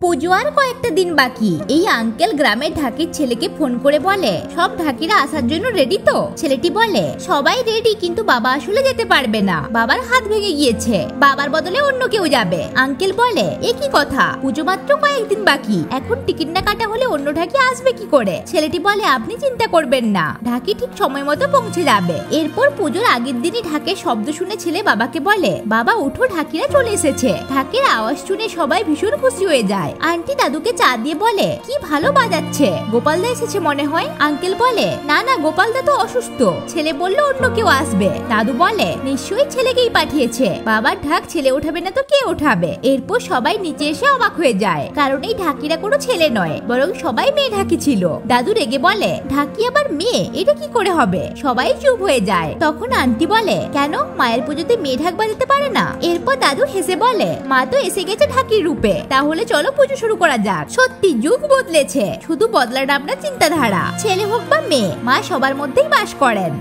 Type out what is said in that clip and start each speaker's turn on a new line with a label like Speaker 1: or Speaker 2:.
Speaker 1: পুজো আর কয়েকটা দিন বাকি। এই আঙ্কেল গ্রামের ঢাকির ছেলেকে ফোন করে বলে, সব ঢাকিরা আসার জন্য রেডি তো? ছেলেটি বলে, সবাই রেডি, কিন্তু বাবা আসলে যেতে পারবে না, বাবার হাত ভেঙে গিয়েছে, বাবার বদলে অন্য কেউ যাবে। আঙ্কেল বলে, এ কি কথা, পুজো মাত্র কয়েকদিন বাকি, এখন টিকিট না কাটা হলে অন্য ঢাকি আসবে কি করে? ছেলেটি বলে, আপনি চিন্তা করবেন না, ঢাকি ঠিক সময় মতো পৌঁছে যাবে। এরপর পুজোর আগের দিনই ঢাকের শব্দ শুনে ছেলে বাবাকে বলে, বাবা উঠো, ঢাকিরা চলে এসেছে। ঢাকের আওয়াজ শুনে সবাই ভীষণ খুশি হয়ে যায়। আন্টি দাদুকে চা দিয়ে বলে, কি ভালো বাজাচ্ছে, গোপালদা এসেছে মনে হয়। আঙ্কেল বলে, না না, গোপালদা তো অসুস্থ। ছেলে বলল, অন্য কেউ আসবে। দাদু বলে, নিশ্চয়ই ছেলেকেই পাঠিয়েছে, বাবার ঢাক ছেলে ওঠাবে না তো কে ওঠাবে? এরপর সবাই নিচে এসে অবাক হয়ে যায়, কারণ এই ঢাকিরা কোনো ছেলে নয়, বরং সবাই মেয়ে ঢাকি ছিল। দাদু রেগে বলে, ঢাকি আবার মেয়ে, এটা কি করে হবে? সবাই চুপ হয়ে যায়। তখন আন্টি বলে, কেন, মায়ের পুজোতে মেয়ে ঢাক বাজাতে পারে না? এরপর দাদু হেসে বলে, মা তো এসে গেছে ঢাকির রূপে, তাহলে চলো পুজো শুরু করা যাক। সত্যি যুগ বদলেছে, শুধু বদলার আপনার চিন্তাধারা। ছেলে হোক বা মেয়ে, মা সবার মধ্যেই বাস করেন।